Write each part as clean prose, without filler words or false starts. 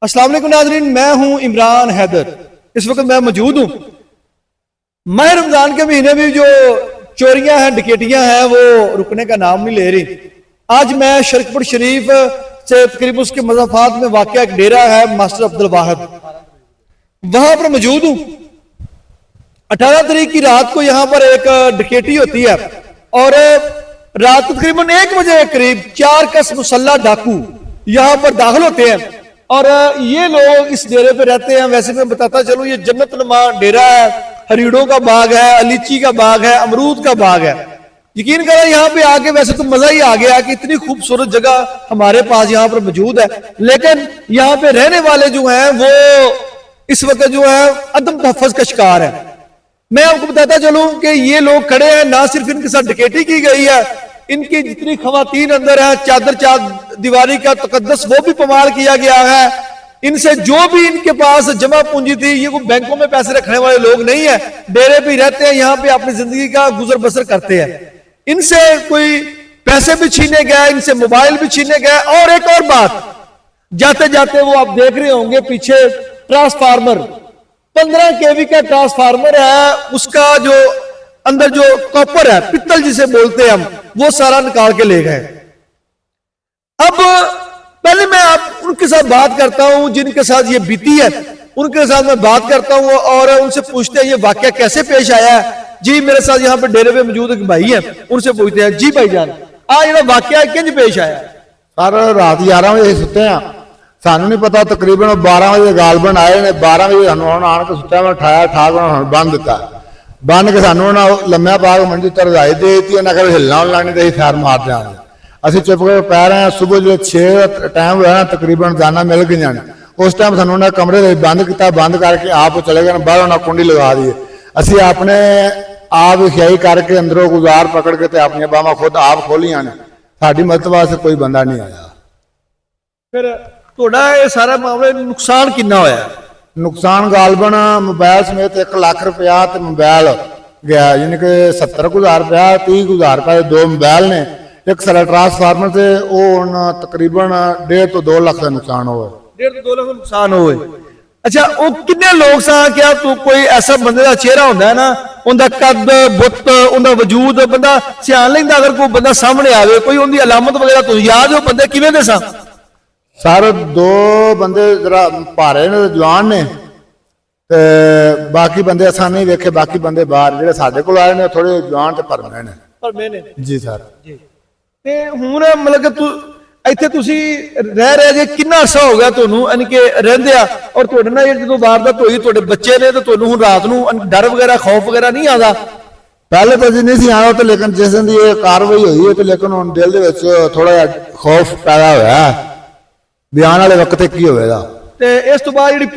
अस्सलाम वालेकुम नाज़रीन, मैं हूं इमरान हैदर। इस वक्त मैं मौजूद हूं माह रमजान के महीने में जो चोरियां हैं, डकैतियां हैं, वो रुकने का नाम नहीं ले रही। आज मैं शरकपुर शरीफ से तकरीबन उसके मज़ाफात में वाक़या एक डेरा है मास्टर अब्दुल वाहिद, वहां पर मौजूद हूं। 18 तारीख की रात को यहाँ पर एक डकैती होती है और रात को तकरीबन 1 बजे के करीब 4 कस मुसल्ला डाकू यहाँ पर दाखिल होते हैं और ये लोग इस डेरे पे रहते हैं। वैसे मैं बताता चलूं, ये जन्नत नुमा डेरा है, हरीड़ों का बाग है, लीची का बाग है, अमरूद का बाग है। यकीन करें यहाँ पे आके वैसे तो मजा ही आ गया कि इतनी खूबसूरत जगह हमारे पास यहाँ पर मौजूद है, लेकिन यहाँ पे रहने वाले जो हैं वो इस वक्त जो है अदम तहफ़्फ़ुज़ का शिकार है। मैं आपको बताता चलूं कि ये लोग खड़े हैं, ना सिर्फ इनके साथ डकैती की गई है, इनकी जितनी खवातीन अंदर है, चादर दीवारी का तकद्दस वो भी पमाल किया गया है। इनसे जो भी इनके पास जमा पूंजी थी, ये कोई बैंकों में पैसे रखने वाले लोग नहीं है, डेरे पे रहते हैं, यहाँ पे अपनी जिंदगी का गुजर बसर करते हैं। इनसे कोई पैसे भी छीने गए, इनसे मोबाइल भी छीने गए। और एक और बात, जाते जाते वो आप देख रहे होंगे पीछे ट्रांसफार्मर, 15 केवी का ट्रांसफार्मर है, उसका जो अंदर जो कॉपर है, पित्तल जिसे बोलते हैं हम, वो सारा निकाल के ले गए। अब पहले मैं आप उनके साथ बात करता हूं जिनके साथ ये बीती है, उनके साथ मैं बात करता हूं और उनसे पूछते हैं ये वाकया कैसे पेश आया है। जी मेरे साथ यहाँ पे डेरे पे मौजूद एक भाई है, उनसे पूछते हैं, जी भाईजान आ जो वाकया किंज पेश आया? सर रात 11 बजे सुते हैं, सानू नहीं पता, तकरीबन 12 बजे गालबन आए ने, 12 बजे आन के सुत्या मैं उठाया, ठाक बंद दिता, बन के सानू लम्या पा के मंजी तर रजाई दे दी, उन्हें हिलना हिलना नहीं, खैर मार देंगे। असं चुप कर पै रहे हैं। सुबह जो 6 टाइम हुआ ना, तकरीबन दाना मिल गई, उस टाइम सानू उन्हें कमरे बंद किया, बंद करके आप चले गए, बाहर उन्हें कुंडी लगा दी। असी अपने आप खियाई करके अंदरों गुजार पकड़ के अपन बावां खुद आप खोलिया ने, साड़ी मदद वास्ते कोई बंदा नहीं आया। फिर थोड़ा ये सारा मामले नुकसान कितना होया? नुकसान गालबन मोबाइल समेत 1 लाख रुपया तो मोबाइल गया, यानी कि 70,000 रुपया, 30,000 रुपया 2 मोबाइल ने, एक सारा ट्रांसफार्मर से वो तकरीबन 1.5 तो 2 लाख का नुकसान हुआ। 1.5 तो 2 लाख का नुकसान हुए। अच्छा, वो कितने लोग सा? क्या तू कोई ऐसा बंदे का चेहरा होता है ना, उनका कद बुत उनका वजूद बंदा सियान लेंदा, अगर कोई बंदा सामने आवे, कोई उनकी अलामत वगैरह तो याद हो बंदे किवें दे सा? सर 2 बंदे जरा भारे ने, जवान ने, ते बाकी बंदे असा नहीं देखे, बाकी बंदे बाहर जेडे साडे कोल आए ने थोड़े जवान ते भरमे ने। भरमे ने जी सर। जी ते हुण मतलब कि तू ਇੱਥੇ ਤੁਸੀਂ ਰਹਿ ਰਹੇ ਜੇ, ਕਿੰਨਾ ਅਰਸਾ ਹੋ ਗਿਆ ਤੁਹਾਨੂੰ ਯਾਨੀ ਕਿ ਰਹਿੰਦੇ ਆ, ਔਰ ਤੁਹਾਡੇ ਨਾਲ ਜਦੋਂ ਵਾਰਦਾਤ ਹੋਈ, ਤੁਹਾਡੇ ਬੱਚੇ ਨੇ, ਤੇ ਤੁਹਾਨੂੰ ਹੁਣ ਰਾਤ ਨੂੰ ਡਰ ਵਗੈਰਾ ਖੌਫ ਵਗੈਰਾ ਨਹੀਂ ਆਦਾ? पहले तो जी नहीं सी आया, तो लेकिन जिस दिन ये कार्रवाई हुई है, तो लेकिन हम दिल दे विच थोड़ा खौफ पैदा होया, बयान वाले वक्त की होएगा। ਤੇ ਇਸ ਤੋਂ ਬਾਅਦ ਜਿਹੜੀ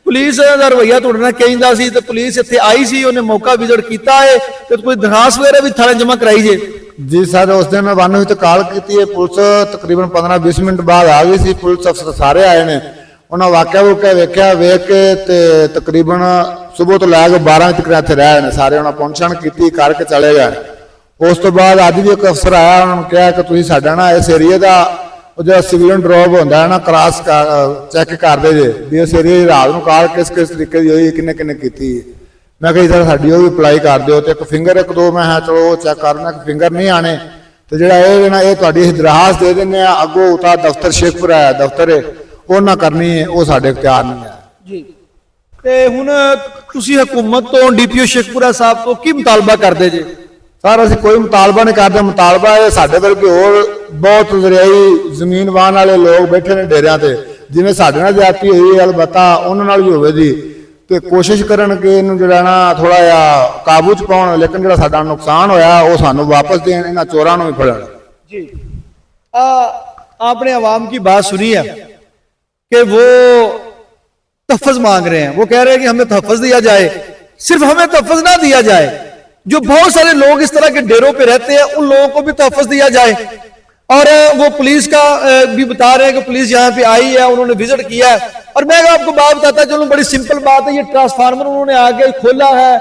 ਪੁਲਿਸ ਦਾ ਰਵੱਈਆ ਤੁਹਾਡੇ ਨਾਲ ਕਹਿੰਦਾ ਸੀ, ਤੇ ਪੁਲਿਸ ਇੱਥੇ ਆਈ ਸੀ, ਉਹਨੇ ਮੌਕਾ ਵਿਜ਼ਿਟ ਕੀਤਾ ਹੈ, ਤੇ ਕੋਈ ਦਰਖਾਸਤ ਵਗੈਰਾ ਵੀ ਥਾਣੇ ਜਮ੍ਹਾਂ ਕਰਾਈ ਜੇ? जी सर, उस दिन वन हुई तो कॉल की है, पुलिस तकरीबन 15-20 मिनट बाद आ गई सी, पुलिस अफसर सारे आए ने, उन्हें वाकया वुकया वेख्या, वेख के ते तकरीबन सुबह तो लैके 12 तक इत्थे रहे ने सारे, उन्हें पहुंचण की करके चले गए। उस तो बाद अज भी एक अफसर आया, उन्होंने कहा कि तुसीं साडा ना इस एरिए का जो सिविलियन ड्रॉप होंदा है ना, क्रॉस चैक करदे जे भी इस एरिए रात नूं कॉल किस तरीके की होई, किन्ने किन्ने कीती। मैं कही सर साड़ी भी अप्लाई कर दो, तो एक फिंगर 1-2 मैं चलो चैक करना, फिंगर नहीं आने, तो जो ये दरखास्त दे दें अगों उता दफ्तर शेखपुर है, दफ्तर है वो ना करनी है, वो साढ़े इख्तियार नहीं है जी। ते हुण तुसीं हुकूमत तो डीपीओ शेखपुरा साहब तो की मुतालबा करदे जे? सर असीं कोई मुतालबा नहीं करते, मुतालबा है साढ़े वर्गे होर बहुत दरियाई जमीन वाहन वाले लोग बैठे ने डेरियां ते, जिवें साढ़े नाल ज्यादती होई अलबत्ता उन्हां नाल भी होवे जी, तो कोशिश करन कि इनू जिहड़ा ना थोड़ा जिहा काबू च पाउण, लेकिन जिहड़ा साडा नुकसान होया वो सानू वापस देण, इन्हां चोरां नूं भी फड़न जी। आपने अवाम की बात सुनी है कि वो तहफ़्फ़ुज़ मांग रहे हैं, वो कह रहे हैं कि हमें तहफ़्फ़ुज़ दिया जाए। सिर्फ हमें तहफ़्फ़ुज़ ना दिया जाए, जो बहुत सारे लोग इस तरह के डेरों पे रहते हैं उन लोगों को भी तहफ़्फ़ुज़ दिया जाए। और वो पुलिस का भी बता रहे हैं कि पुलिस यहाँ पे आई है, उन्होंने विजिट किया है। और मैं आपको बात बताता चलूं, बड़ी सिंपल बात है, ये ट्रांसफार्मर उन्होंने आगे खोला है,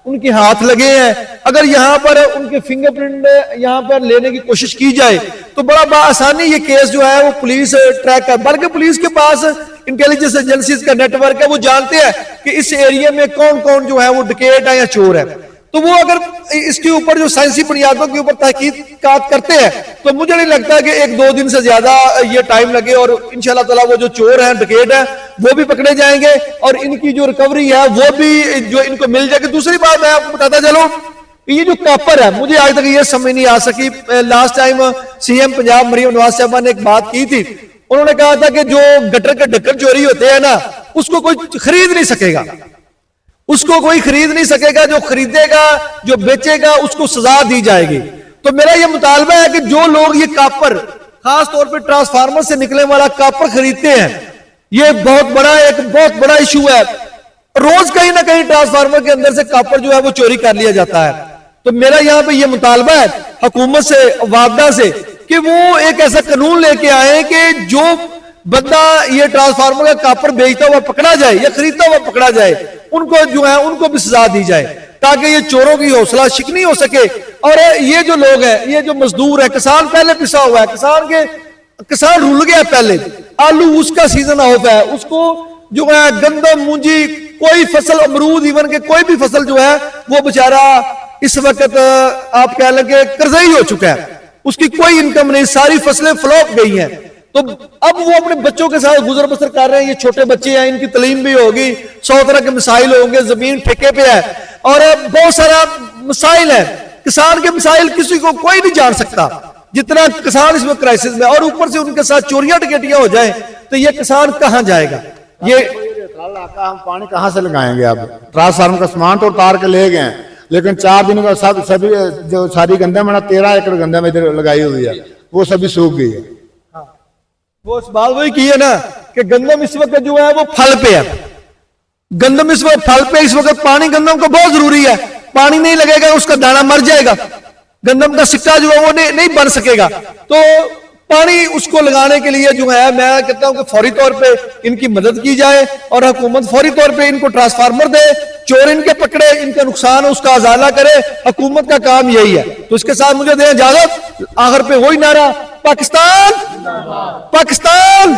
उनके हाथ लगे हैं, अगर यहाँ पर उनके फिंगरप्रिंट यहाँ पर लेने की कोशिश की जाए तो बड़ा आसानी ये केस जो है वो पुलिस ट्रैक कर, बल्कि पुलिस के पास इंटेलिजेंस एजेंसीज का नेटवर्क है, वो जानते हैं कि इस एरिया में कौन कौन जो है वो डकैत है या चोर है। तो वो अगर इसके ऊपर जो साइंसी बुनियादों के ऊपर तहकीकात करते हैं तो मुझे नहीं लगता कि 1-2 दिन से ज्यादा ये टाइम लगे और इंशाल्लाह ताला वो जो चोर हैं डकैत हैं वो भी पकड़े जाएंगे और इनकी जो रिकवरी है वो भी जो इनको मिल जाएगी। दूसरी बात मैं आपको बताता चलूं, ये जो कापर है मुझे आज तक ये समझ नहीं आ सकी। Last time CM Punjab Maryam Nawaz साहब ने एक बात की थी, उन्होंने कहा था कि जो गटर के ढक्कन चोरी होते हैं ना उसको कोई खरीद नहीं सकेगा, उसको कोई खरीद नहीं सकेगा, जो खरीदेगा जो बेचेगा उसको सजा दी जाएगी। तो मेरा ये मुतालबा है कि जो लोग ये कापर खास तौर पे ट्रांसफार्मर से निकलने वाला कापर खरीदते हैं, ये एक बहुत बड़ा इशू है। रोज कहीं ना कहीं ट्रांसफार्मर के अंदर से कापर जो है वो चोरी कर लिया जाता है। तो मेरा यहां पे ये मुतालबा है हुकूमत से, वापदा से, कि वो एक ऐसा कानून लेके आए कि जो बंदा ये ट्रांसफार्मर का कापर बेचता हुआ पकड़ा जाए या खरीदता हुआ पकड़ा जाए, उनको जो है उनको भी सजा दी जाए ताकि ये चोरों की हौसला शिकनी हो सके। और ये जो लोग हैं, ये जो मजदूर है, किसान पहले पिसा हुआ है, किसान रुल गया, पहले आलू उसका सीजन ऑफ है, उसको जो है गंदम मूंजी कोई फसल, अमरूद, इवन के कोई भी फसल जो है वो बेचारा इस वक्त आप कह लें कि कर्जई हो चुका है, उसकी कोई इनकम नहीं, सारी फसलें फ्लॉप गई हैं। तो अब वो अपने बच्चों के साथ गुजर बसर कर रहे हैं। ये छोटे बच्चे हैं, इनकी तालीम भी होगी, 100 तरह के मसाइल होंगे, जमीन ठेके पे है और बहुत सारा मसाइल है। किसान के मसाइल किसी को कोई नहीं जान सकता जितना किसान इसमें क्राइसिस में, और ऊपर से उनके साथ चोरियां डकैतियां हो जाए तो ये किसान कहां जाएगा? ये हम पानी कहां से लगाएंगे? अब ट्रांसफार्मर का सामान तो उतार के ले गए, लेकिन 4 दिन का सभी जो सारी गंदम है ना, 13 एकड़ गंदम इधर लगाई हुई है, वो सभी सूख गई है। वो इस बात वही की है ना कि गंदम इस वक्त जो है वो फल पे है, गंदम इस वक्त फल पे, इस वक्त पानी गंदम को बहुत जरूरी है। पानी नहीं लगेगा उसका दाना मर जाएगा, गंदम का सिक्का जो है वो नहीं बन सकेगा। तो पानी उसको लगाने के लिए जो है मैं कहता हूं कि फौरी तौर पे इनकी मदद की जाए और हुकूमत फौरी तौर पे इनको ट्रांसफार्मर दे, चोर इनके पकड़े, इनका नुकसान उसका अजाला करे। हुकूमत का काम यही है। तो इसके साथ मुझे दें इजाजत। आखिर पे वही नारा, पाकिस्तान, पाकिस्तान।